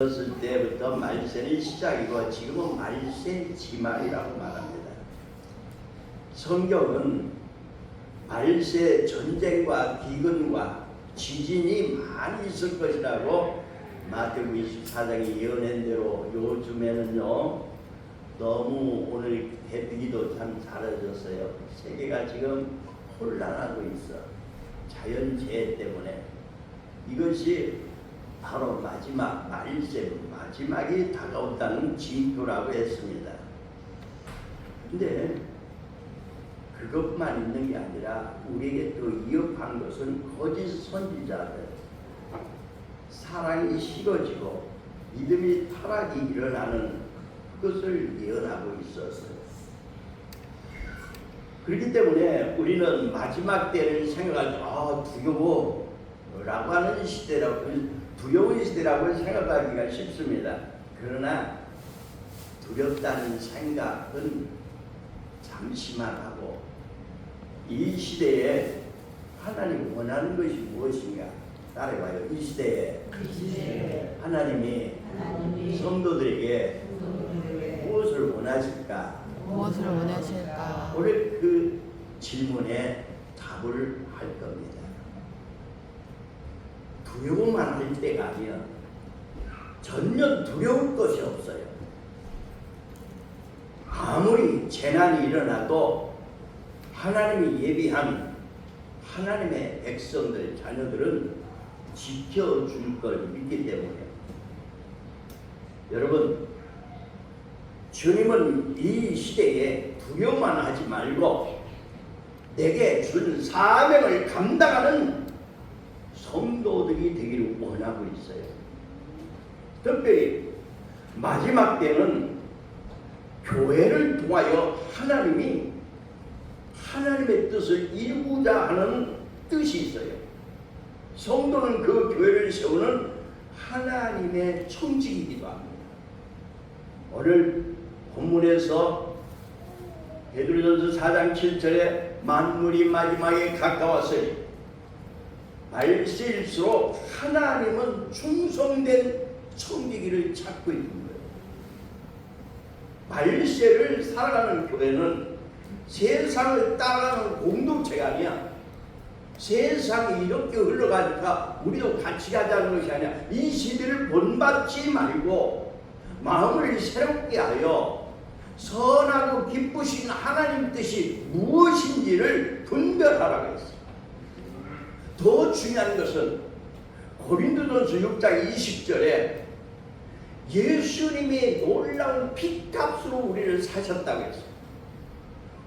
어렸을 때부터 말세는 시작이고 지금은 말세 지말이라고 말합니다. 성경은 말세 전쟁과 기근과 지진이 많이 있을 것이라고 마태복음 24장이 예언한 대로 요즘에는요 너무 오늘 대피기도 참 잘해졌어요. 세계가 지금 혼란하고 있어. 자연재해 때문에. 이것이 바로 마지막 말세, 마지막이 다가온다는 징표라고 했습니다. 근데 그것만 있는 게 아니라 우리에게 또 위협한 것은 거짓 선지자들, 사랑이 식어지고 믿음이 타락이 일어나는 그것을 예언하고 있었어요. 그렇기 때문에 우리는 마지막 때를 생각할 때 두려워라고 하는 시대라고, 두려운 시대라고 생각하기가 쉽습니다. 그러나 두렵다는 생각은 잠시만 하고 이 시대에 하나님 원하는 것이 무엇인가 따라해봐요. 이 시대에 하나님이 성도들에게 무엇을 원하실까? 오늘 그 질문에 답을 할 겁니다. 두려워만 할 때가 아니야. 전혀 두려울 것이 없어요. 아무리 재난이 일어나도 하나님이 예비한 하나님의 백성들, 자녀들은 지켜줄 걸 믿기 때문에. 여러분, 주님은 이 시대에 두려워만 하지 말고 내게 준 사명을 감당하는 성도들이 되기를 원하고 있어요. 특별히 마지막 때는 교회를 통하여 하나님이 하나님의 뜻을 이루고자 하는 뜻이 있어요. 성도는 그 교회를 세우는 하나님의 청지기이기도 합니다. 오늘 본문에서 베드로전서 4장 7절에 만물이 마지막에 가까웠으니 말세일수록 하나님은 충성된 청지기를 찾고 있는 거예요. 말세를 살아가는 교회는 세상을 따라가는 공동체가 아니야. 세상이 이렇게 흘러가니까 우리도 같이 가자는 것이 아니야. 이 시대를 본받지 말고 마음을 새롭게 하여 선하고 기쁘신 하나님 뜻이 무엇인지를 분별하라고 했어요. 더 중요한 것은 고린도전서 6장 20절에 예수님이 놀라운 핏값으로 우리를 사셨다고 했어요.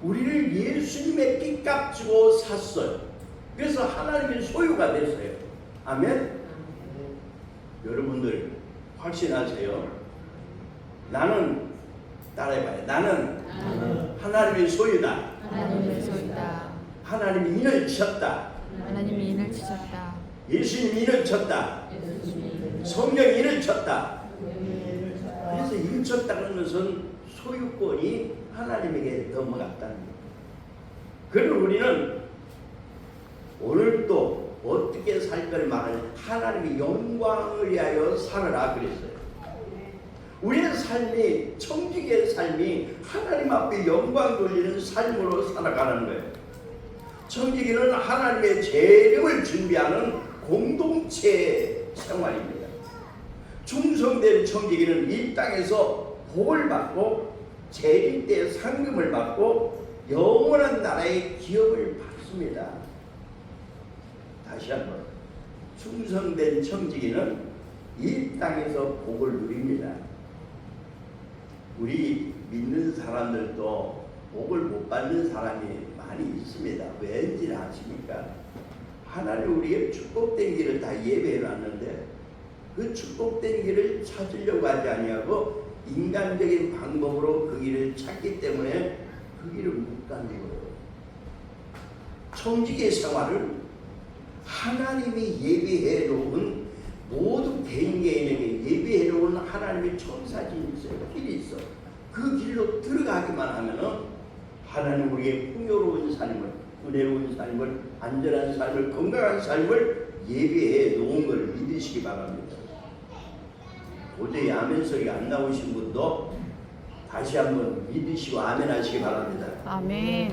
우리를 예수님의 핏값 주고 샀어요. 그래서 하나님의 소유가 됐어요. 아멘? 여러분들 확신하세요? 나는 따라해봐요. 나는 하나님의 소유다. 하나님이 인을 쳤다. 하나님이 인을 치셨다. 예수님이 인을 쳤다. 성령이 인을 쳤다. 그래서 인을 쳤다는 것은 소유권이 하나님에게 넘어갔다는 거예요. 그리고 우리는 오늘 또 어떻게 살 걸 말하냐. 하나님의 영광을 위하여 살아라 그랬어요. 우리의 삶이, 청지기의 삶이 하나님 앞에 영광 돌리는 삶으로 살아가는 거예요. 청지기는 하나님의 재림을 준비하는 공동체 생활입니다. 충성된 청지기는 이 땅에서 복을 받고 재림 때 상금을 받고 영원한 나라의 기업을 받습니다. 다시 한번, 충성된 청지기는 이 땅에서 복을 누립니다. 우리 믿는 사람들도 복을 못 받는 사람이 많이 있습니다. 왠지 아십니까? 하나님 우리에게 축복된 길을 다 예배해 놨는데 그 축복된 길을 찾으려고 하지 아니하고 인간적인 방법으로 그 길을 찾기 때문에 그 길을 못 가는 거예요. 청지기의 생활을 하나님이 예비해 놓은, 모두 개인에게 예비해 놓은 하나님의 천사진이 있어요. 길이 있어. 그 길로 들어가기만 하면은 하나님 우리의 풍요로운 삶을, 은혜로운 삶을, 안전한 삶을, 건강한 삶을 예비해 놓은 걸 믿으시기 바랍니다. 도저히 아멘 소리가 안 나오신 분도 다시 한번 믿으시고 아멘 하시기 바랍니다. 아멘.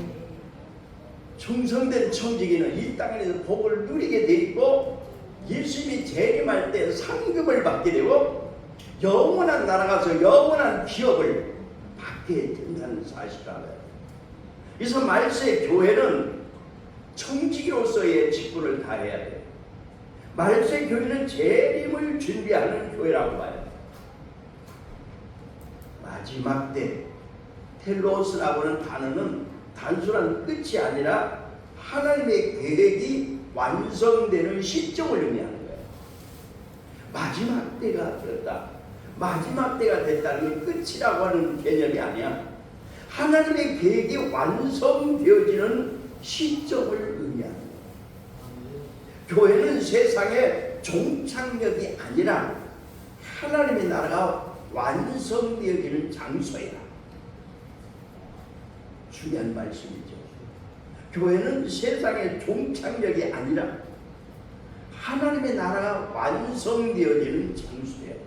충성된 청지기는 이 땅에서 복을 누리게 돼 있고 예수님이 재림할 때 상급을 받게 되고 영원한 나라가서 영원한 기업을 받게 된다는 사실을 알아요. 그래서 말세 교회는 청지기로서의 직분을 다해야 돼요. 말세 교회는 재림을 준비하는 교회라고 봐요. 마지막 때 텔로스라고 하는 단어는 단순한 끝이 아니라 하나님의 계획이 완성되는 시점을 의미하는 거예요. 마지막 때가 되었다. 마지막 때가 됐다는 게 끝이라고 하는 개념이 아니야. 하나님의 계획이 완성되어지는 시점을 의미하는 거예요. 교회는 세상의 종착역이 아니라 하나님의 나라가 완성되어지는 장소야. 중요한 말씀이죠. 교회는 세상의 종착역이 아니라 하나님의 나라가 완성되어지는 장소예요.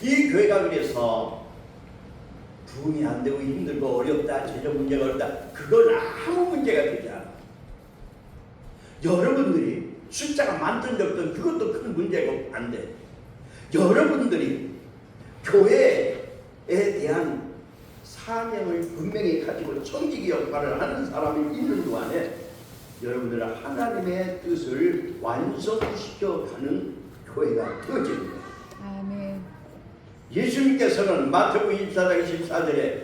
이 교회가 그래서 부흥이 안 되고 힘들고 어렵다, 재정 문제가 어렵다, 그건 아무 문제가 되지 않아. 여러분들이 숫자가 많든 적든 그것도 큰 문제가 안 돼. 여러분들이 교회에 대한 사명을 분명히 가지고 청지기 역할을 하는 사람이 있는 동안에 여러분들은 하나님의 뜻을 완성시켜가는 교회가 되어지는 거예요. 아멘. 예수님께서는 마태복음 24장 14절에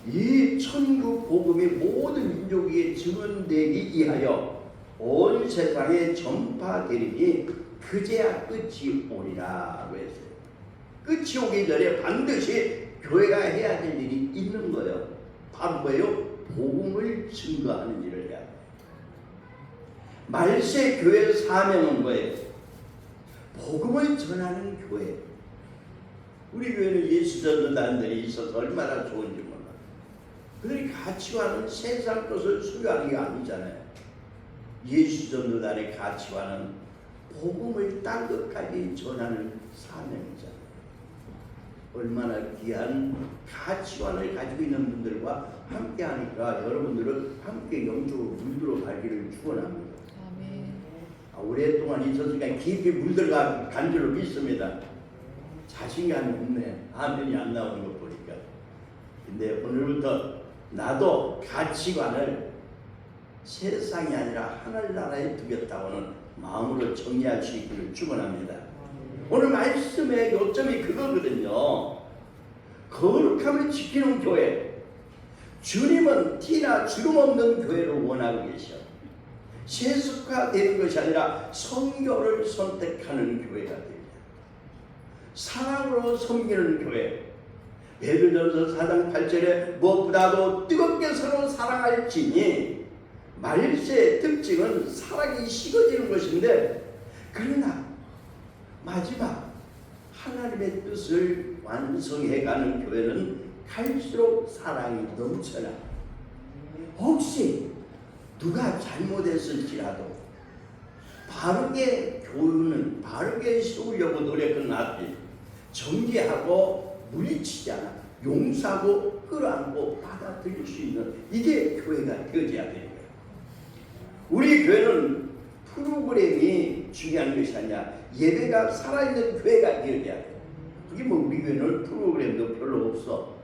이 천국 복음이 모든 민족에게 증언되기 위하여 온 세상에 전파되리니 그제야 끝이 오리라고 했어요. 끝이 오기 전에 반드시 교회가 해야 될 일이 있는 거예요. 바로 뭐예요? 복음을 증거하는 일을 해야 돼요. 말세 교회의 사명은 뭐예요? 복음을 전하는 교회. 우리 교회는 예수 전도단들이 있어서 얼마나 좋은지 몰라. 그들이 가치와는 세상 것을 수요하는 게 아니잖아요. 예수 전도단의 가치와는 복음을 땅 끝까지 전하는 사명이잖아요. 얼마나 귀한 가치관을 가지고 있는 분들과 함께 하니까 여러분들은 함께 영적으로 물들어 가기를 축원합니다. 아멘. 오랫동안 있었으니까 깊이 물들어가 간 줄로 믿습니다. 자신감이 없네. 아멘이 안 나오는 거 보니까. 근데 오늘부터 나도 가치관을 세상이 아니라 하늘나라에 두겠다고는 마음으로 정리할 수 있기를 축원합니다. 오늘 말씀의 요점이 그거거든요. 거룩함을 지키는 교회. 주님은 티나 주름 없는 교회를 원하고 계셔. 세속화되는 것이 아니라 성교를 선택하는 교회가 됩니다. 사랑으로 섬기는 교회. 베드로전서 4장 8절에 무엇보다도 뜨겁게 서로 사랑할지니 말세의 특징은 사랑이 식어지는 것인데 그러나 마지막 하나님의 뜻을 완성해가는 교회는 갈수록 사랑이 넘쳐나. 혹시 누가 잘못했을지라도 바르게 교훈은 바르게 세우려고 노력은 하지 정죄하고 물리치지 않아 용서하고 끌어안고 받아들일 수 있는 이게 교회가 되어져야 되는 거예요. 우리 교회는 프로그램이 중요한 것이 아니라 예배가 살아있는 교회가 되어야 돼. 그게 뭐 우리 교회는 프로그램도 별로 없어.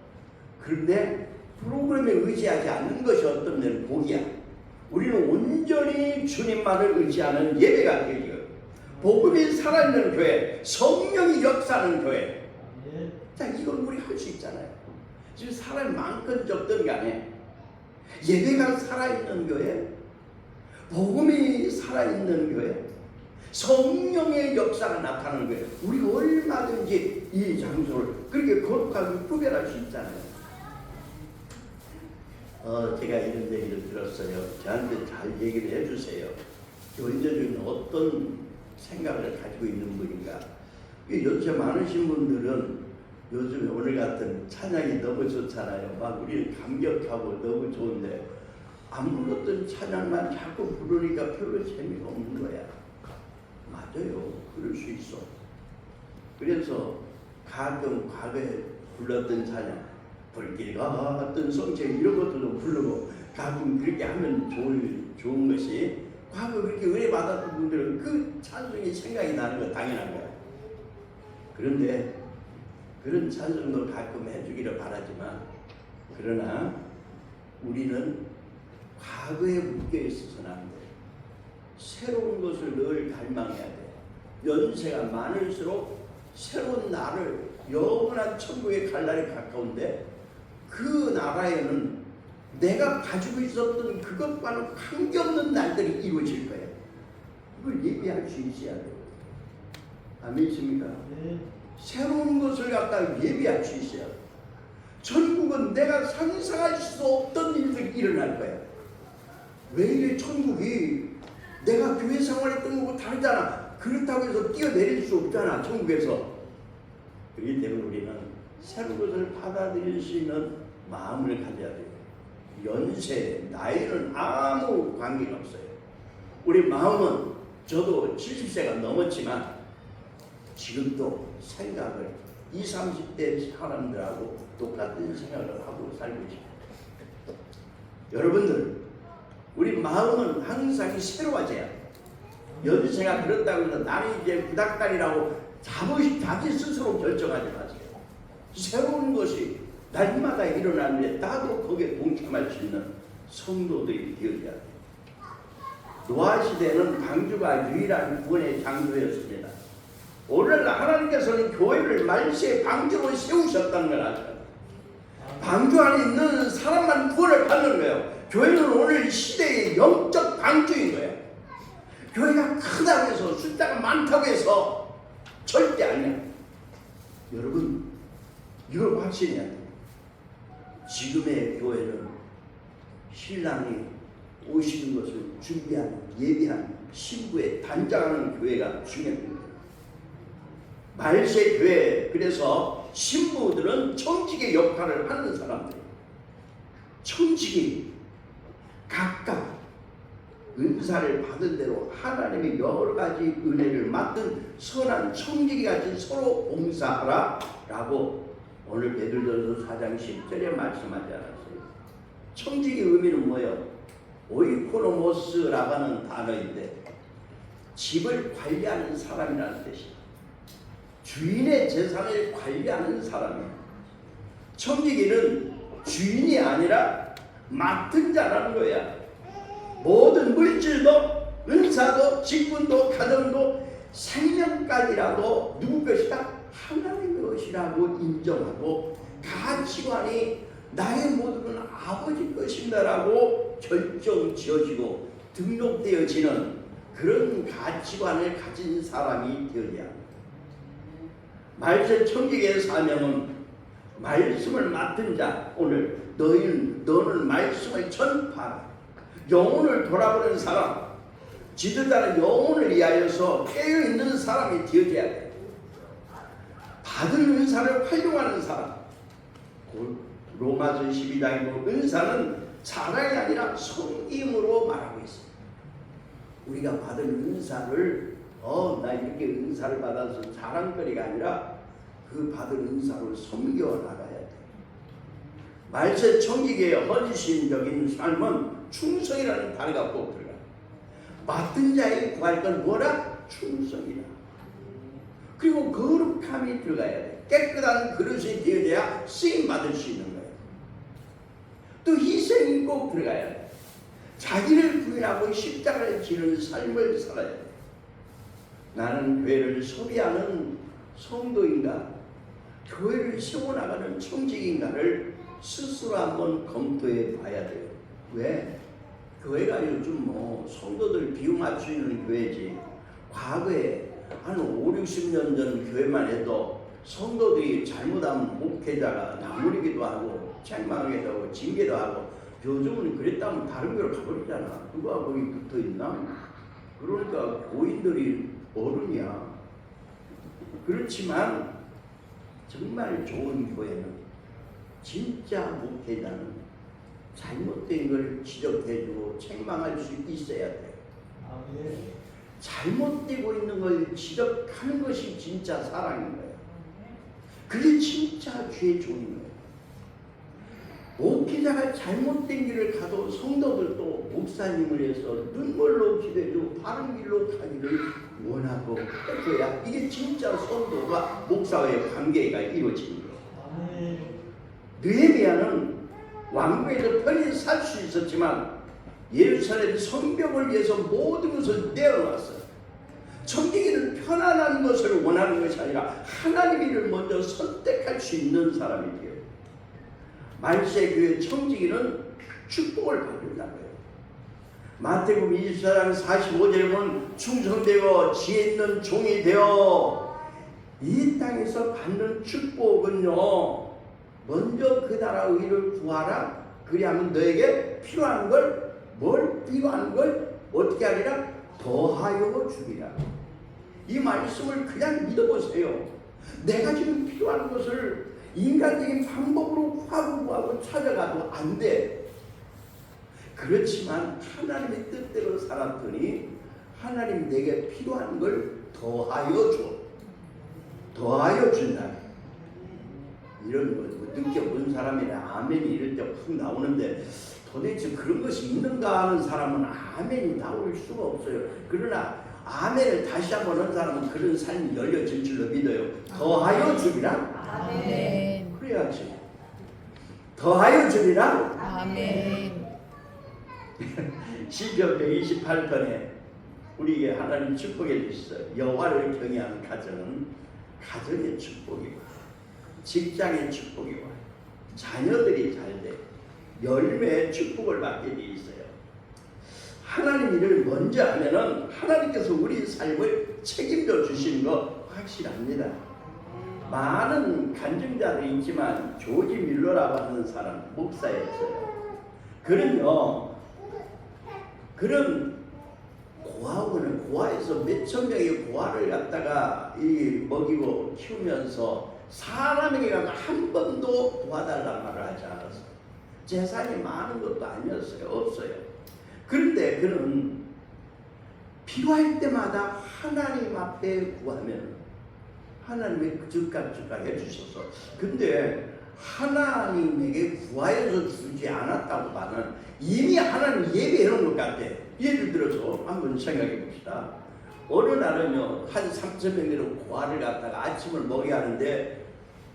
그런데 프로그램에 의지하지 않는 것이 어떤 면은 복이야. 우리는 온전히 주님만을 의지하는 예배가 되어요. 복음이 살아있는 교회, 성령이 역사하는 교회. 자, 이걸 우리 할 수 있잖아요. 지금 사람이 많건 적든 간에 예배가 살아있는 교회, 복음이 살아있는 교회, 성령의 역사가 나타나는 거예요. 우리가 얼마든지 이 장소를 그렇게 거룩하게 구별할 수 있잖아요. 제가 이런 얘기를 들었어요. 저한테 잘 얘기를 해주세요. 교인들은 어떤 생각을 가지고 있는 분인가. 연세 많으신 분들은 요즘 오늘 같은 찬양이 너무 좋잖아요. 막 우리는 감격하고 너무 좋은데 안 불렀던 찬양만 자꾸 부르니까 별로 재미가 없는 거야. 맞아요. 그럴 수 있어. 그래서 가끔 과거에 불렀던 찬양, 불길 같은 성체 이런 것들도 부르고 가끔 그렇게 하면 좋은 것이, 과거 그렇게 은혜 받았던 분들은 그 찬송이 생각이 나는 거 당연한 거야. 그런데 그런 찬송도 가끔 해주기를 바라지만, 그러나 우리는 과거에 묶여 있어서는 안 돼. 새로운 것을 늘 갈망해야 돼. 연세가 많을수록 새로운 나를, 영원한 천국에 갈 날이 가까운데, 그 나라에는 내가 가지고 있었던 그것과는 관계없는 날들이 이루어질 거예요. 이걸 예비할 수 있어야 돼요. 아멘이십니까? 네. 새로운 것을 갖다 예비할 수 있어야 돼요. 천국은 내가 상상할 수 없던 일들이 일어날 거예요. 왜 이래 천국이 내가 교회 생활했던 거고 다르잖아. 그렇다고 해서 뛰어내릴 수 없잖아, 천국에서. 그렇기 때문에 우리는 새로운 것을 받아들일 수 있는 마음을 가져야 돼요. 연세, 나이는 아무 관계가 없어요. 우리 마음은, 저도 70세가 넘었지만 지금도 생각을 20, 30대 사람들하고 똑같은 생각을 하고 살고 있습니다. 여러분들, 우리 마음은 항상 새로워져야 돼요. 연세가 그렇다고 해서 나는 이제 구닥다리라고 자기 스스로 결정하지 마세요. 새로운 것이 날마다 일어나는데 나도 거기에 동참할 수 있는 성도들이 되어야 돼요. 노아 시대는 방주가 유일한 구원의 장소였습니다. 오늘날 하나님께서는 교회를 말세의 방주로 세우셨다는 걸 아셔요. 방주 안에 있는 사람만 구원을 받는 거예요. 교회는 오늘 시대의 영적 방주인 거예요. 교회가 크다고 해서, 숫자가 많다고 해서 절대 아니에요. 여러분, 이걸 확신해야 돼요. 지금의 교회는 신랑이 오시는 것을 준비하는, 예비한 신부에 단장하는 교회가 중요합니다. 말세 교회, 그래서 신부들은 청지기 역할을 하는 사람들, 청지기 각각 은사를 받은 대로 하나님의 여러 가지 은혜를 맡은 선한 청지기같이 서로 봉사하라 라고 오늘 베드로전서 4장 10절에 말씀하지 않았어요. 청지기 의미는 뭐예요? 오이코노모스라고 하는 단어인데 집을 관리하는 사람이라는 뜻이에요. 주인의 재산을 관리하는 사람이에요. 청지기는 주인이 아니라 맡은 자라는 거야. 모든 물질도, 은사도, 직분도, 가정도, 생명까지라도 누구 것이다? 하나님의 것이라고 인정하고, 가치관이 나의 모두는 아버지 것입니다라고 결정 지어지고 등록되어지는 그런 가치관을 가진 사람이 되어야 합니다. 말세 청지기의 사명은 말씀을 맡은 자, 오늘 너는 말씀을 전파하라. 영혼을 돌아보는 사람, 지도자는 영혼을 위하여서 깨어있는 사람이 되어져야 돼. 받은 은사를 활용하는 사람. 로마서 12장에 보면 은사는 자랑이 아니라 섬김으로 말하고 있습니다. 우리가 받은 은사를 나 이렇게 은사를 받아서 자랑거리가 아니라 그 받은 은사를 섬겨 나가야 돼. 말세 청지기의 헌신적인 삶은 충성이라는 단어가 꼭 들어가. 맡은 자에게 구할 건 뭐라? 충성이라. 그리고 거룩함이 들어가야 돼. 깨끗한 그릇이 되어야 쓰임 받을 수 있는 거예요. 또 희생이 꼭 들어가야 돼. 자기를 부인하고 십자가를 지는 삶을 살아야 돼. 나는 교회를 소비하는 성도인가, 교회를 세워나가는 청직인가를 스스로 한번 검토해 봐야 돼요. 왜? 교회가 요즘 성도들 비용할 수 있는 교회지. 과거에 한 5, 60년 전 교회만 해도 성도들이 잘못하면 목회자가 나무리기도 하고 책망하기도 하고 징계도 하고, 요즘은 그랬다면 다른 교회로 가버리잖아. 누가 거기 붙어있나? 그러니까 교인들이 어른이야. 그렇지만 정말 좋은 교회는, 진짜 목회자는 잘못된 걸 지적해주고 책망할 수 있어야 돼. 잘못되고 있는 걸 지적하는 것이 진짜 사랑인 거예요. 그게 진짜 주의 종인 거예요. 목회자가 잘못된 길을 가도 성도들도 목사님을 해서 눈물로 기도해주고 바른 길로 가기를 원하고 해줘야 이게 진짜 성도가 목사와의 관계가 이루어지는 거예요. 느헤미야는 왕궁에서 편히 살 수 있었지만 예루살렘 성벽을 위해서 모든 것을 내어놨어요. 청지기는 편안한 것을 원하는 것이 아니라 하나님의 일을 먼저 선택할 수 있는 사람이에요. 말세 교회 청지기는 축복을 받는다고요. 마태복음 24장 45절에 보면 충성되고 지혜 있는 종이 되어 이 땅에서 받는 축복은요, 먼저 그 나라 의를 구하라. 그리하면 너에게 필요한 걸, 필요한 걸 어떻게 하리라? 더하여 주리라. 이 말씀을 그냥 믿어보세요. 내가 지금 필요한 것을 인간적인 방법으로 구하고 찾아가도 안 돼. 그렇지만 하나님의 뜻대로 살았더니 하나님 내게 필요한 걸 더하여 줘. 더하여 준다. 이런 거 느껴본 사람이나 아멘이 이럴 때 훅 나오는데 도대체 그런 것이 있는가 하는 사람은 아멘이 나올 수가 없어요. 그러나 아멘을 다시 한번 한 사람은 그런 삶이 열려질 줄로 믿어요. 더하여 주리라. 아멘. 그래야지. 더하여 주리라. 아멘. 시편 128편에 우리에게 하나님 축복해 주셨어요. 여호와를 경외하는 가정은 가정의 축복이고 직장의 축복이고 자녀들이 잘돼 열매의 축복을 받게 돼 있어요. 하나님 일을 먼저 하면은 하나님께서 우리 삶을 책임져 주시는 거 확실합니다. 많은 간증자들이 있지만 조지 밀러라고 하는 사람 목사였어요. 그런 고아에서 몇천 명의 고아를 갖다가 먹이고 키우면서 사람에게 가서 한 번도 도와달라는 말을 하지 않았어요. 재산이 많은 것도 아니었어요. 없어요. 그런데 그는 필요할 때마다 하나님 앞에 구하면 하나님의 즉각 해주셔서, 근데 하나님에게 구하여서 주지 않았다보다는 이미 하나님 예배해 놓은 것 같아. 예를 들어서 한번 생각해 봅시다. 어느 날은요, 한 3,000명 되는 고아를 갖다가 아침을 먹여야 하는데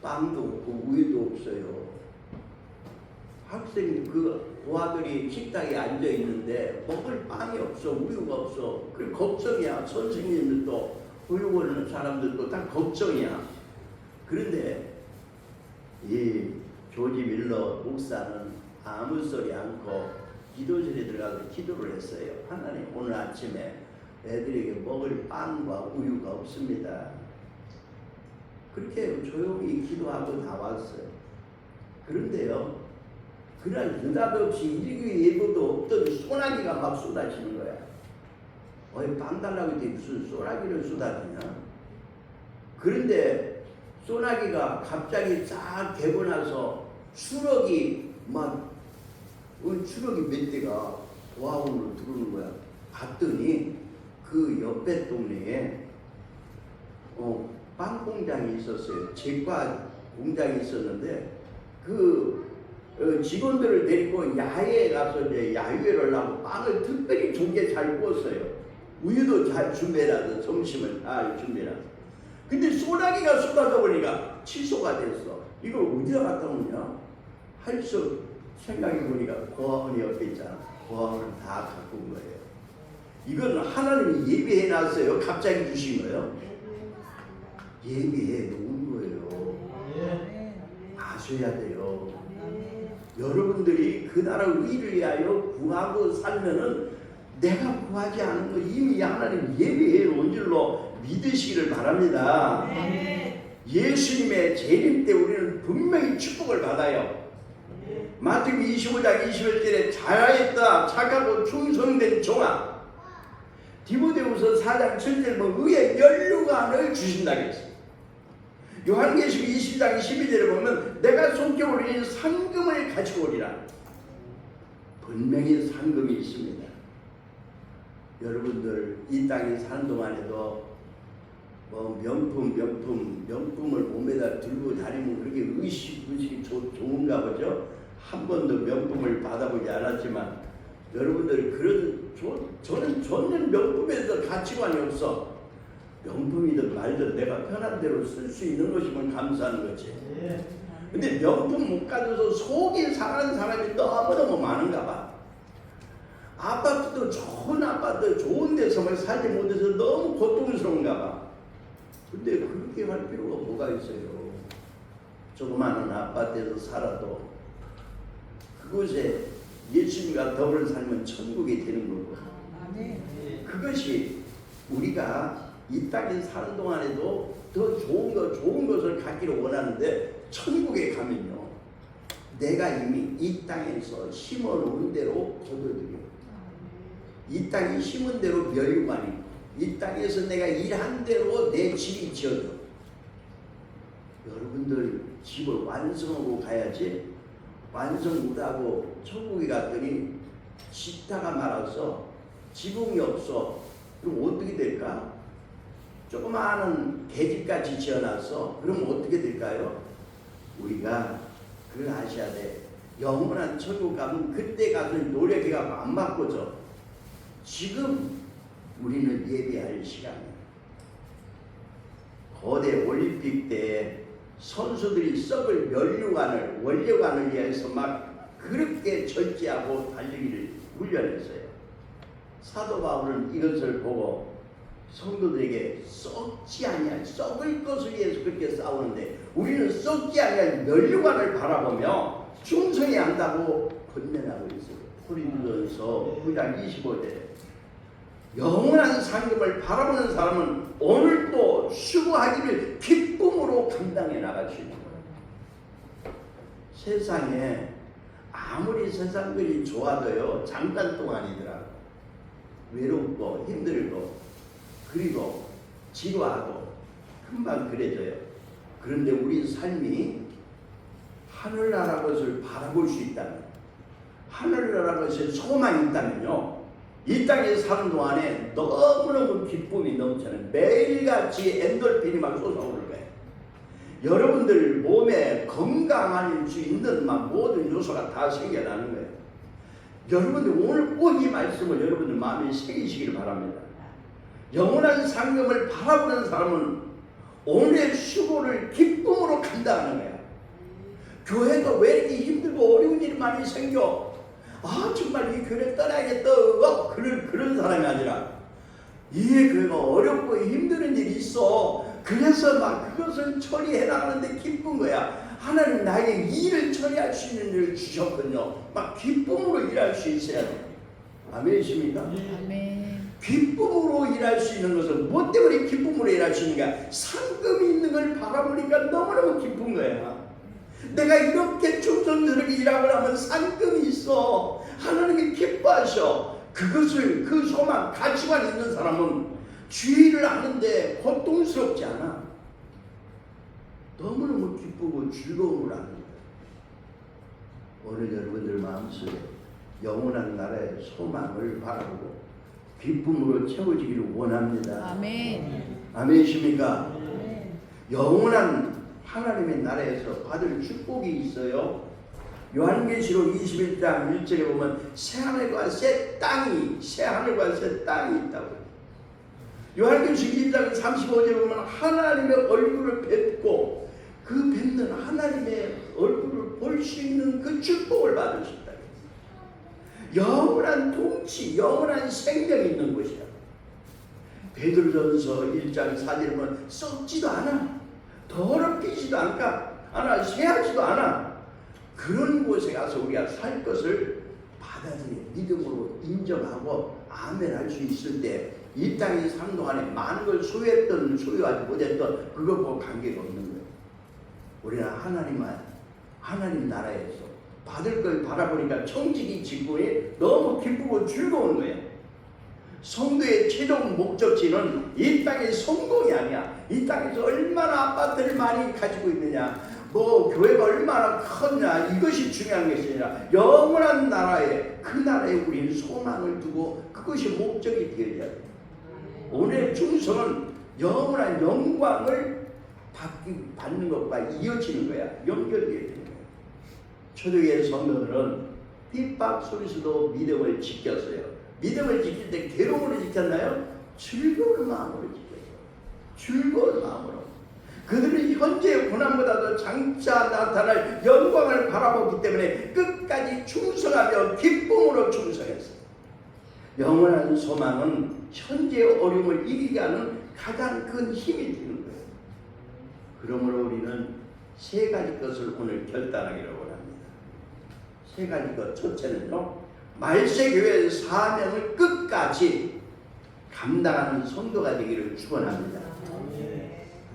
빵도 없고 우유도 없어요. 학생이 그 고아들이 식당에 앉아 있는데 먹을 빵이 없어, 우유가 없어. 그 걱정이야. 선생님들도 우유 원하는 사람들도 다 걱정이야. 그런데 이 조지 밀러 목사는 아무 소리 않고 기도실에 들어가서 기도를 했어요. 하나님, 오늘 아침에 애들에게 먹을 빵과 우유가 없습니다. 그렇게 조용히 기도하고 나왔어요. 그런데요, 그날 느닷없이 일기 예보도 없던 소나기가 막 쏟아지는 거야. 빵 달라고 했더니 무슨 소나기를 쏟아지냐? 그런데 소나기가 갑자기 쫙 되고 나서 추럭이 몇 대가 고아원으로 들어오는 거야. 봤더니 그 옆에 동네에 빵 공장이 있었어요. 제과 공장이 있었는데 그 직원들을 데리고 야외에 가서 이제 야유회를 하고 빵을 특별히 좋게 잘 구웠어요. 우유도 잘 준비해놨어. 점심을 잘 준비해놨어. 근데 소나기가 쏟아져 보니까 취소가 됐어. 이걸 어디다 갖다 놓냐? 생각해 보니까 고아원이 옆에 있잖아. 고아원을 다 갖고 온 거예요. 이건 하나님이 예비해 놨어요. 갑자기 주신 거예요. 예비해 놓은 거예요. 아셔야 돼요. 여러분들이 그 나라 의를 위하여 구하고 살면은 내가 구하지 않은 거 이미 하나님 예비해 놓은 줄로 믿으시기를 바랍니다. 예수님의 재림 때 우리는 분명히 축복을 받아요. 마태복음 25장 21절에 잘하였다 착하고 충성된 종아. 디모데후서 4장 7절에 보면 의의 면류관을 주신다 그랬어요. 요한계시록 20장 12절에 보면 내가 속히 오리니 상금을 가지고 오리라. 분명히 상금이 있습니다. 여러분들 이 땅에 사는 동안에도 뭐 명품을 몸에다 들고 다니면 그렇게 의식이 좋은가 보죠. 한 번도 명품을 받아보지 않았지만 여러분들 저는 전혀 명품에서 가치관이 없어. 명품이든 말든 내가 편한 대로 쓸 수 있는 것이면 감사하는 거지. 근데 명품 못 가져서 속이 상하는 사람이 너무너무 많은가 봐. 아파트도 좋은 아파트 좋은 데서만 살지 못해서 너무 고통스러운가 봐. 근데 그렇게 할 필요가 뭐가 있어요. 조그마한 아파트에서 살아도 그곳에 예수님과 더불어 살면 천국이 되는 거고. 그것이 우리가 이 땅에 사는 동안에도 더 좋은 것을 갖기를 원하는데 천국에 가면요. 내가 이미 이 땅에서 심어놓은 대로 거둬들여. 이 땅이 심은 대로 멸류관이, 이 땅에서 내가 일한 대로 내 집이 지어져. 여러분들 집을 완성하고 가야지. 완성 못하고 천국에 갔더니 집다가 말아서 지붕이 없어. 그럼 어떻게 될까? 조그마한 계집같이 지어놨어. 그럼 어떻게 될까요? 우리가 그걸 아셔야 돼. 영원한 천국 가면 그때 가서 노력해가 안 바꿔져. 지금 우리는 예배할 시간이야. 거대 올림픽 때 선수들이 썩을 원료관을 위해서 막 그렇게 절제하고 달리기를 훈련했어요. 사도 바울은 이것을 보고 성도들에게 썩지 아니할 썩을 것을 위해서 그렇게 싸우는데 우리는 썩지 아니할 멸류관을 바라보며 충성해야 한다고 권면하고 있어요. 고린도전서 9장 25절. 영원한 상급을 바라보는 사람은 오늘도 수고하기를 기쁨으로 감당해 나갈 수 있는 거예요. 세상에 아무리 세상들이 좋아도요 잠깐 동안이더라고. 외롭고 힘들고 그리고 지루하고 금방 그래져요. 그런데 우리 삶이 하늘나라 것을 바라볼 수 있다면, 하늘나라 것에 소망이 있다면요, 이 땅에 사는 동안에 너무너무 기쁨이 넘치는 매일같이 엔돌핀이 막 솟아오를 거예요. 여러분들 몸에 건강할 수 있는 막 모든 요소가 다 생겨나는 거예요. 여러분들 오늘 꼭 이 말씀을 여러분들 마음에 새기시기를 바랍니다. 영원한 상급을 바라보는 사람은 오늘의 수고를 기쁨으로 감당하는 거야. 교회가 왜 이렇게 힘들고 어려운 일이 많이 생겨? 아 정말 이 교회 떠나야겠다. 그런 사람이 아니라 이 교회가 어렵고 힘든 일이 있어. 그래서 막 그것을 처리해 나가는데 기쁜 거야. 하나님 나에게 일을 처리할 수 있는 일을 주셨거든요. 막 기쁨으로 일할 수 있어야 돼. 아멘이십니까? 아멘. 기쁨으로 일할 수 있는 것은 뭐 때문에 기쁨으로 일할 수 있는가? 상급이 있는 걸 바라보니까 너무너무 기쁜 거야. 내가 이렇게 충성스럽게 일하고 나면 상급이 있어. 하나님이 기뻐하셔. 그것을 그 소망, 가치관 있는 사람은 주의를 하는데 고통스럽지 않아. 너무너무 기쁘고 즐거움을 하는 거야. 오늘 여러분들 마음속에 영원한 나라의 소망을 바라보고 기쁨으로 채워지기를 원합니다. 아멘. 아멘이십니까? 영원한 하나님의 나라에서 받을 축복이 있어요. 요한계시록 21장 1절에 보면 새하늘과 새 땅이 있다고. 요한계시록 22장 35절에 보면 하나님의 얼굴을 뵙고 그 뵙는 하나님의 얼굴을 볼 수 있는 그 축복을 받을 수 있다. 영원한 통치, 영원한 생명이 있는 곳이야. 베드로전서 1장 4절에 보면 썩지도 않아, 더럽히지도 않아, 쇠하지도 않아. 그런 곳에 가서 우리가 살 것을 받아들여 믿음으로 인정하고 아멘할 수 있을 때 이 땅에 사는 동안에 많은 걸 소유했던 소유하지 못했던 그것과 관계가 없는 거예요. 우리는 하나님 나라에서 받을 걸 바라보니까 청지기 직분이 너무 기쁘고 즐거운 거예요. 성도의 최종 목적지는 이 땅의 성공이 아니야. 이 땅에서 얼마나 아파트를 많이 가지고 있느냐, 뭐 교회가 얼마나 크냐, 이것이 중요한 것이 아니라 영원한 나라에, 그 나라에 우리는 소망을 두고 그것이 목적이 되어야 돼. 오늘의 충성은 영원한 영광을 받는 것과 이어지는 거야. 연결되어야 되는 거야. 초대교회 성도들은 핍박 속에서도 믿음을 지켰어요. 믿음을 지킬 때 괴로움으로 지켰나요? 즐거운 마음으로 지켰어요. 즐거운 마음으로. 그들은 현재의 고난보다도 장차 나타날 영광을 바라보기 때문에 끝까지 충성하며 기쁨으로 충성했어요. 영원한 소망은 현재의 어려움을 이기게 하는 가장 큰 힘이 되는 거예요. 그러므로 우리는 세 가지 것을 오늘 결단하기를 원합니다. 세 가지 것. 첫째는요, 말세교회의 사명을 끝까지 감당하는 성도가 되기를 축원합니다.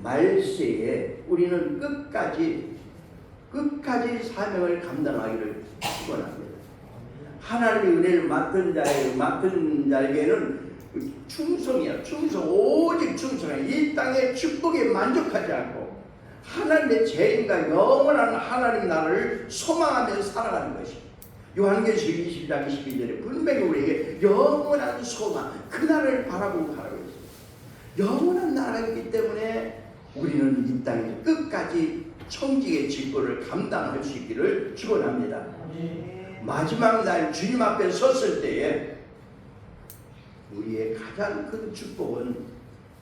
말세에 우리는 끝까지 사명을 감당하기를 축원합니다. 하나님의 은혜를 맡은 자에게는 충성이야. 충성, 오직 충성이야. 이 땅의 축복에 만족하지 않고 하나님의 재림과 영원한 하나님 나라를 소망하며 살아가는 것이 요한계시록 22장 22절에 분명히 우리에게 영원한 소망, 그 나라를 바라보고 가라고 했어요. 영원한 나라이기 때문에 우리는 이 땅에서 끝까지 청지기의 직분을 감당할 수 있기를 축원합니다. 마지막 날 주님 앞에 섰을 때에 우리의 가장 큰 축복은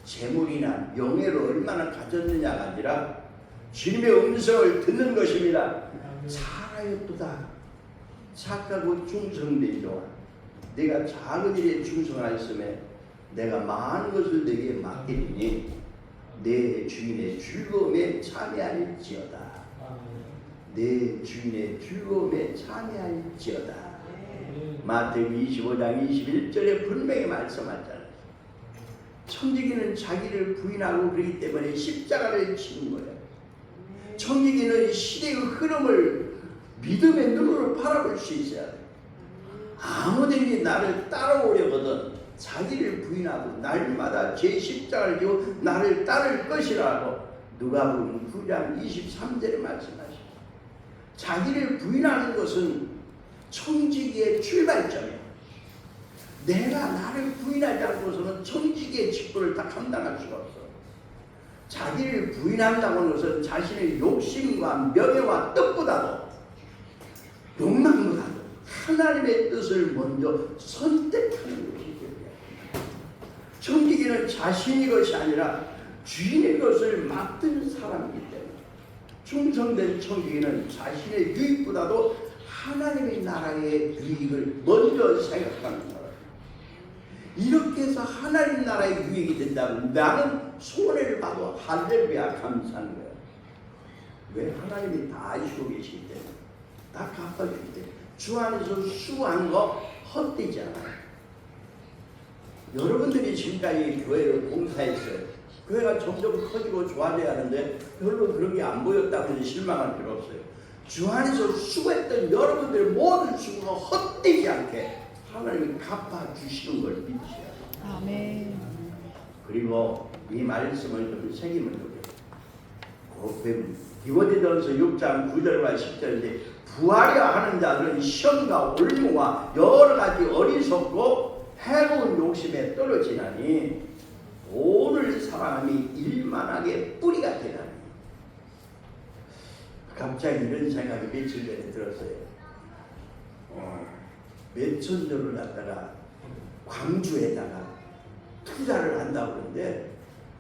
재물이나 명예를 얼마나 가졌느냐가 아니라 주님의 음성을 듣는 것입니다. 잘하였도다. 착하고 충성된 종아, 내가 작은 일에 충성하였음에 내가 많은 것을 내게 맡기리니 내 주인의 즐거움에 참여할지어다. 내 주인의 즐거움에 참여할지어다. 마태복음 25장 21절에 분명히 말씀하잖아요. 청지기는 자기를 부인하고 그러기 때문에 십자가를 치는 거예요. 청지기는 시대의 흐름을 믿음의 눈으로 바라볼 수 있어야 돼요. 아무든지 나를 따라오려거든 자기를 부인하고 날마다 제 십자가를 지고 나를 따를 것이라고 누가복음 9장 23절에 말씀하십니다. 자기를 부인하는 것은 청지기의 출발점이에요. 내가 나를 부인하지 않고서는 청지기의 직분을 다 감당할 수가 없어. 자기를 부인한다고 하는 것은 자신의 욕심과 명예와 뜻보다도 욕망보다도 하나님의 뜻을 먼저 선택하는 것이기 때문에 청지기는 자신의 것이 아니라 주인의 것을 맡은 사람이기 때문에 충성된 청지기는 자신의 유익보다도 하나님의 나라의 유익을 먼저 생각하는 거예요. 이렇게 해서 하나님 나라의 유익이 된다면 나는 손해를 봐도 할렐루야 감사하는 거예요. 왜? 하나님이 다 아시고 계시기 때문에 다 갚아주기 때문에 주 안에서 수고한 거 헛되지 않아요. 여러분들이 지금까지 교회를 봉사했어요. 교회가 점점 커지고 좋아져야 하는데 별로 그런 게 안 보였다고 해서 실망할 필요 없어요. 주 안에서 수고했던 여러분들의 모든 수고가 헛되지 않게 하나님이 갚아주시는 걸 믿으셔야 돼요. 아멘. 그리고 이 말씀을 좀 새기면 좋겠어요. 디모데전서 6장 9절과 10절인데 부하려 하는 자들은 시험과 올무와 여러 가지 어리석고 해로운 욕심에 떨어지나니 돈을 사랑함이 일만하게 뿌리가 되나니. 갑자기 이런 생각이 며칠 전에 들었어요. 몇천 년을 갖다가 광주에다가 투자를 한다고 그러는데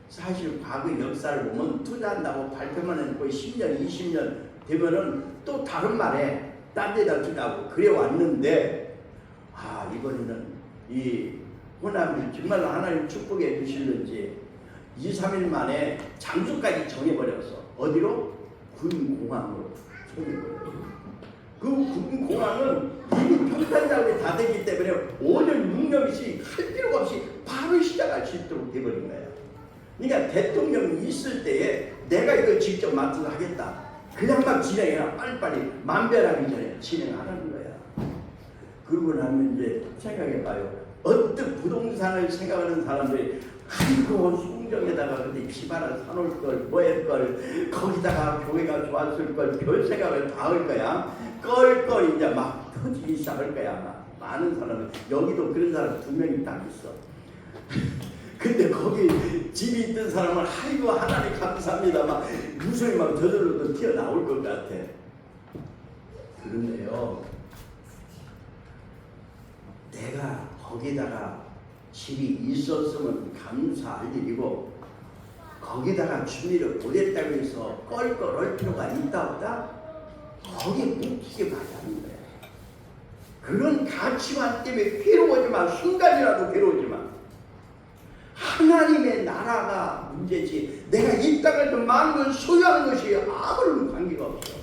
사실 과거 역사를 보면 투자한다고 발표만 해놓고 10년, 20년 되면은 또 다른 말에 딴 데다 투자하고 그래 왔는데 이번에는 이 호남이 정말로 하나님 축복해 주실는지 2, 3일 만에 장소까지 정해버렸어. 어디로? 군공항으로 정해버렸어. 그 군공항은 이미 평탄작업이 다 되기 때문에 5년, 6년씩 할 필요가 없이 바로 시작할 수 있도록 돼버린 거예요. 그러니까 대통령이 있을 때에 내가 이거 직접 맡아서 하겠다. 그냥 막 진행해라. 빨리빨리 만별하기 전에 진행하라는 거야. 그러고 나면 이제 생각해봐요. 언뜻 부동산을 생각하는 사람들이 아이고 송정에다가 근데 집 하나 사놓을 걸 뭐 할 걸 거기다가 교회가 좋았을 걸 별 생각을 다 할 거야. 껄껄 이제 막 터지기 시작할 거야. 아마 많은 사람은 여기도 그런 사람 2명이 딱 있어. 근데 거기 집이 있던 사람은 아이고 하나님 감사합니다 막 웃음이 막 저절로 튀어나올 것 같아. 그런데요, 내가 거기다가 집이 있었으면 감사할 일이고 거기다가 주미를 보냈다고 해서 껄껄할 필요가 있다 없다? 거기에 묵히게 말하는 거야. 그런 가치관 때문에 괴로워하지 마. 순간이라도 괴로워하지 마. 하나님의 나라가 문제지 내가 이 땅에서 많은 걸 소유하는 것이 아무런 관계가 없어.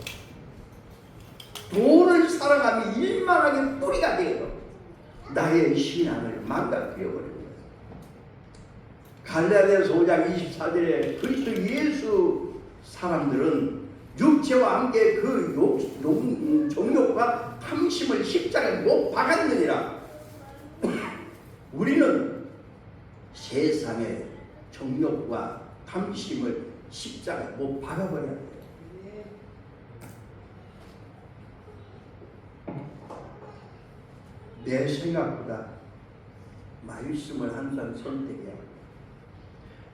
돈을 사랑하면 일만하게 뿌리가 되어서 나의 신앙을 망가뜨려버리는 거야. 갈라디아서 5장 24절에 그리스도 예수 사람들은 육체와 함께 그 정욕과 탐심을 십자가에 못 박았느니라. 우리는 세상의 정욕과 탐심을 십자가에 못 박아버려야 돼. 내 생각보다 말씀을 항상 선택해야 돼.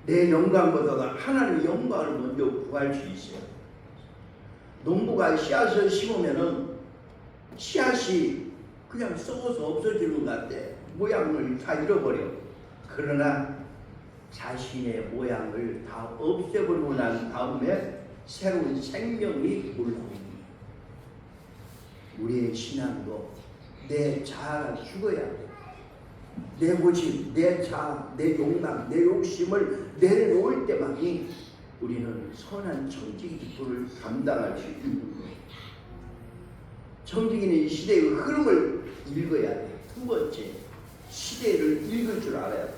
내 영광보다 하나님의 영광을 먼저 구할 수 있어요. 농부가 씨앗을 심으면은 씨앗이 그냥 썩어서 없어지는 것 같아. 모양을 다 잃어버려. 그러나 자신의 모양을 다 없애버리고 난 다음에 새로운 생명이 올라옵니다. 우리의 신앙도 내 자아가 죽어야 돼. 내 고집, 내 자아, 내 욕망, 내 욕심을 내려놓을 때만이 우리는 선한 청지기 기도를 감당할 수 있는 거예요. 청지기는 이 시대의 흐름을 읽어야 돼. 두 번째, 시대를 읽을 줄 알아야 돼.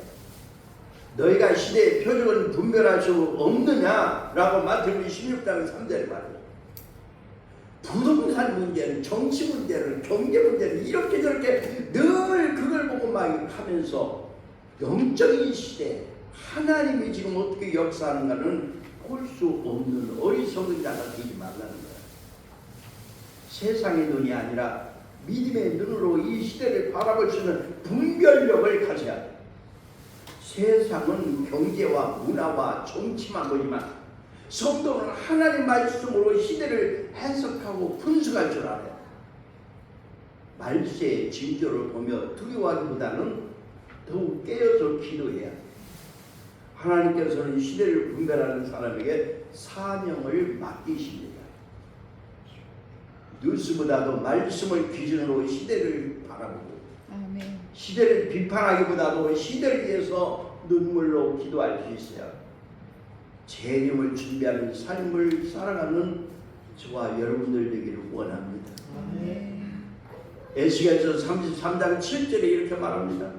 너희가 시대의 표적은 분별할 수 없느냐라고 마태복음 16장 3절에 말해요. 부동산 문제는, 정치 문제는, 경제 문제는 이렇게 저렇게 늘 그걸 보고 막 하면서 영적인 시대, 하나님이 지금 어떻게 역사하는가는 볼 수 없는 어리석은 자가 되지 말라는 거야. 세상의 눈이 아니라 믿음의 눈으로 이 시대를 바라볼 수 있는 분별력을 가져야 돼. 세상은 경제와 문화와 정치만 보지만 성도는 하나님 말씀으로 시대를 해석하고 분석할 줄 알아요. 말세의 징조를 보며 두려워하기보다는 더욱 깨어서 기도해야 돼. 하나님께서는 시대를 분별하는 사람에게 사명을 맡기십니다. 뉴스보다도 말씀을 기준으로 시대를 바라보고 아멘. 시대를 비판하기보다도 시대를 위해서 눈물로 기도할 수 있어요. 재림을 준비하는 삶을 살아가는 저와 여러분들 되기를 원합니다. 아멘. 에스겔서 33장 7절에 이렇게 말합니다.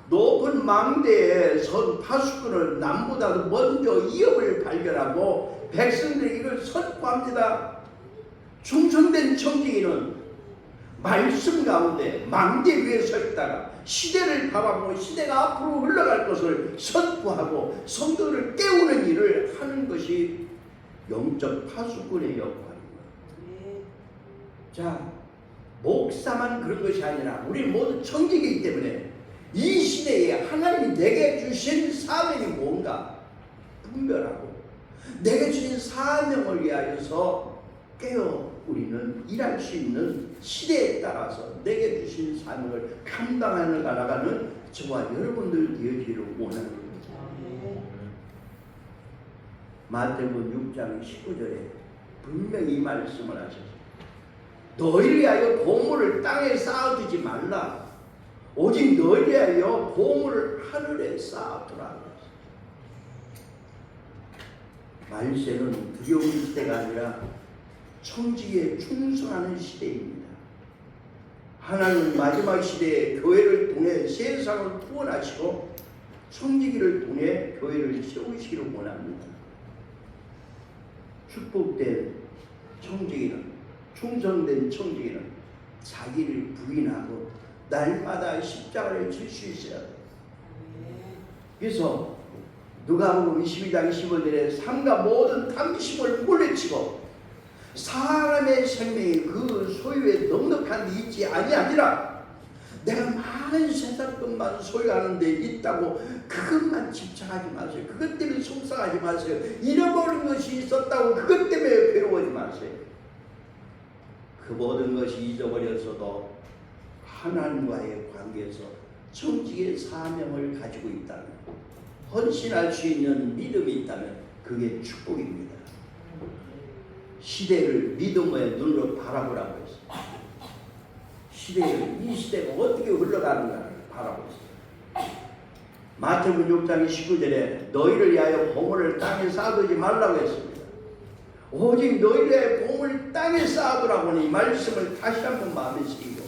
높은 망대에 선 파수꾼은 남보다도 먼저 이업을 발견하고 백성들이 이걸 선포합니다. 충성된 청지기는 말씀 가운데 망대 위에 서 있다가 시대를 바라보고 시대가 앞으로 흘러갈 것을 선포하고 성도를 깨우는 일을 하는 것이 영적 파수꾼의 역할입니다. 자, 목사만 그런 것이 아니라 우리 모두 청지기이기 때문에 이 시대에 하나님이 내게 주신 사명이 뭔가 분별하고 내게 주신 사명을 위하여서 깨어 우리는 일할 수 있는 시대에 따라서 내게 주신 사명을 감당하는 나가는 저와 여러분들 되어지기를 원하는 겁니다. 마태복음 6장 19절에 분명히 이 말씀을 하셨어요. 너희를 위하여 보물을 땅에 쌓아두지 말라. 오직 너희를 위하여 보물을 하늘에 쌓아두라. 말세는 두려운 시대가 아니라 청지기에 충성하는 시대입니다. 하나님은 마지막 시대에 교회를 통해 세상을 구원하시고 청지기를 통해 교회를 세우시기를 원합니다. 축복된 청지기는, 충성된 청지기는 자기를 부인하고 날마다 십자가를 질 수 있어야 돼요. 그래서 누가복음 22장 15절에 삶과 모든 탐심을 물리치고 사람의 생명이 그 소유에 넉넉한 데 있지 아니하니라. 내가 많은 세상 것만 소유하는 데 있다고 그것만 집착하지 마세요. 그것 때문에 속상하지 마세요. 잃어버린 것이 있었다고 그것 때문에 괴로워하지 마세요. 그 모든 것이 잊어버렸어도 하나님과의 관계에서 청지기의 사명을 가지고 있다면, 헌신할 수 있는 믿음이 있다면 그게 축복입니다. 시대를 믿음의 눈으로 바라보라고 했어요. 이 시대가 어떻게 흘러가는가를 바라보고 있어요. 마태복음 6장 19절에 너희를 위하여 보물을 땅에 쌓아두지 말라고 했습니다. 오직 너희를 위하여 보물을 땅에 쌓아두라고 하니 이 말씀을 다시 한번 마음에 새기고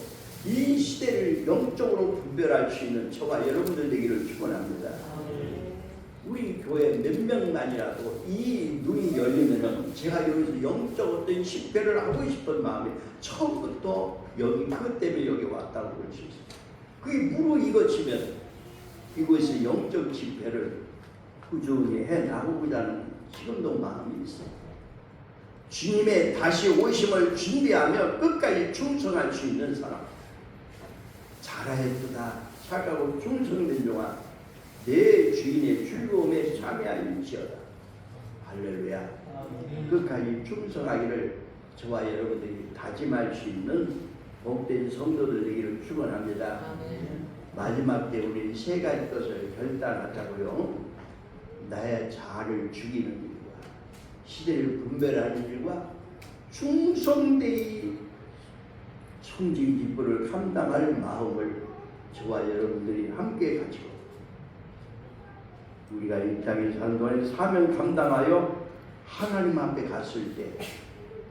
이 시대를 영적으로 분별할 수 있는 저와 여러분들 되기를 축원합니다. 우리 교회 몇 명만이라도 이 눈이 열리면은 제가 여기서 영적 어떤 집회를 하고 싶은 마음이 처음부터 여기 그것 때문에 여기 왔다고 볼 수 있어요. 그게 무르익어지면 이곳에서 영적 집회를 꾸준히 해 나가고자 하는 지금도 마음이 있어요. 주님의 다시 오심을 준비하며 끝까지 충성할 수 있는 사람, 잘하였도다 착하고 충성된 종아 내 주인의 즐거움에 참여할지어다. 할렐루야. 끝까지 충성하기를 저와 여러분들이 다짐할 수 있는 복된 성도들 되기를 축원합니다. 마지막 때 우리 세 가지 것을 결단하자고요. 나의 자아를 죽이는 일과 시대를 분별하는 일과 충성되이 청지기 직분을 감당할 마음을 저와 여러분들이 함께 가지고 우리가 이 땅에 사는 동안에 사명 감당하여 하나님 앞에 갔을 때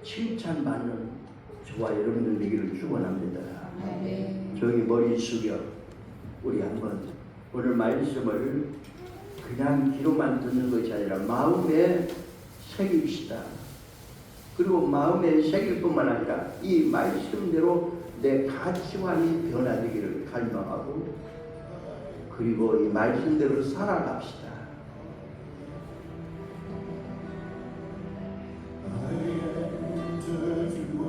칭찬받는 저와 여러분들 되기를 축원합니다. 저기 머리 숙여 우리 한번 오늘 말씀을 그냥 귀로만 듣는 것이 아니라 마음에 새깁시다. 그리고 마음에 새길 뿐만 아니라 이 말씀대로 내 가치관이 변화되기를 갈망하고 그리고 이 말씀대로 살아갑시다.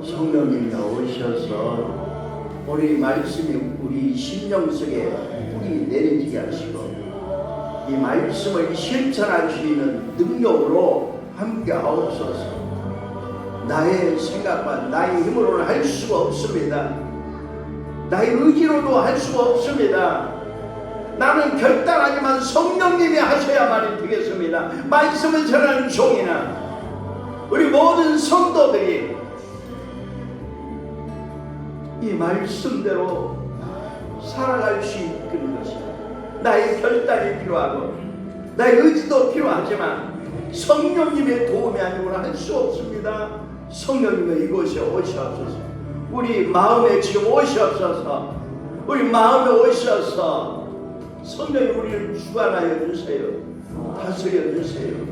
성령님이 오셔서 우리 말씀이 우리 심령 속에 뿌리 내리게 하시고 이 말씀을 실천할 수 있는 능력으로 함께 하옵소서. 나의 생각과 나의 힘으로는 할 수가 없습니다. 나의 의지로도 할 수가 없습니다. 나는 결단하지만 성령님이 하셔야만이 되겠습니다. 말씀을 전하는 종이나 우리 모든 성도들이 이 말씀대로 살아갈 수 있는 것입니다. 나의 결단이 필요하고 나의 의지도 필요하지만 성령님의 도움이 아니고는 할 수 없습니다. 성령님의 이곳에 오시옵소서. 우리 마음에 지금 오시옵소서. 우리 마음에 오셔서 성령님 우리를 주관하여 주세요. 다스려 주세요.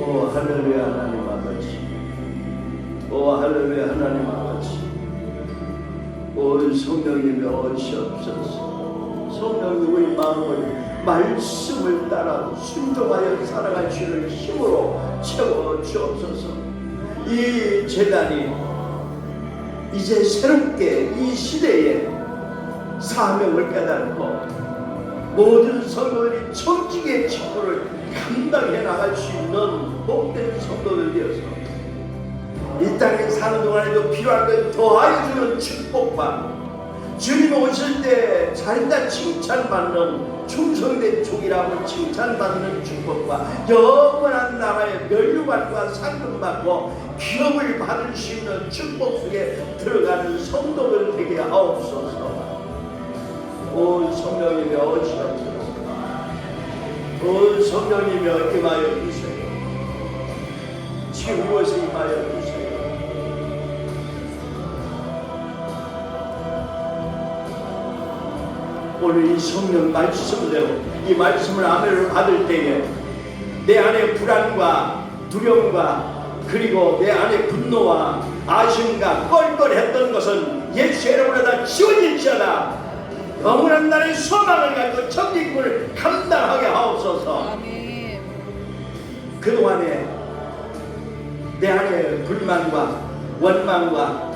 오 할렐루야 하나님 아버지, 오 할렐루야 하나님 아버지, 오 성령님이 오시옵소서. 성령님 우리 마음을 말씀을 따라 순종하여 살아갈 수 있는 힘으로 채워 주옵소서. 이 재단이 이제 새롭게 이 시대에 사명을 깨닫고 모든 성도들이 청지기의 직분을 감당해 나갈 수 있는 복된 성도들 되어서 이 땅에 사는 동안에도 필요한 걸 더하여 주는 축복과 주님 오실 때 자기가 칭찬받는 충성된 종이라고 칭찬받는 축복과 영원한 나라의 면류관과 상급받고 기업을 받을 수 있는 축복 속에 들어가는 성도들 되게 하옵소서. 오 성령님이 오시옵소서. 오 성령님이 임하여 주세요. 지금 이곳에 임하여 주세요. 오늘 이 성령 말씀대로 이 말씀을 아멘을 받을 때에 내 안에 불안과 두려움과 그리고 내 안에 분노와 아쉬움과 껄껄했던 것은 예수 이름으로 다 지워질지어다. 영원한 날의 소망을 가지고 천국을 감당하게 하옵소서. 아멘. 그동안에 내 안에 불만과 원망과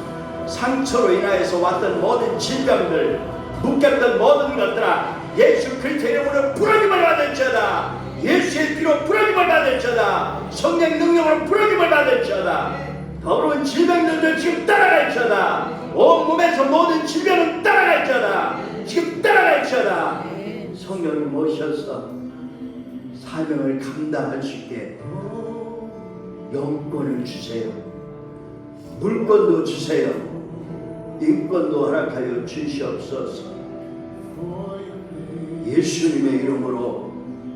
상처로 인하여서 왔던 모든 질병들, 묶였던 모든 것들아 예수 그리스도 이름으로 부러짐을 받을지어다. 예수의 피로 부러짐을 받을지어다. 성령 능력으로 부러짐을 받을지어다. 더러운 질병들도 지금 따라갈지어다. 온몸에서 모든 질병은 따라갈지어다. 지금 따라갈지어다. 성령을 모셔서 사명을 감당할 수 있게 영권을 주세요. 물권도 주세요. 인권도 허락하여 주시옵소서. 예수님의 이름으로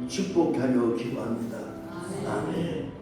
축복하며 기도합니다. 아멘.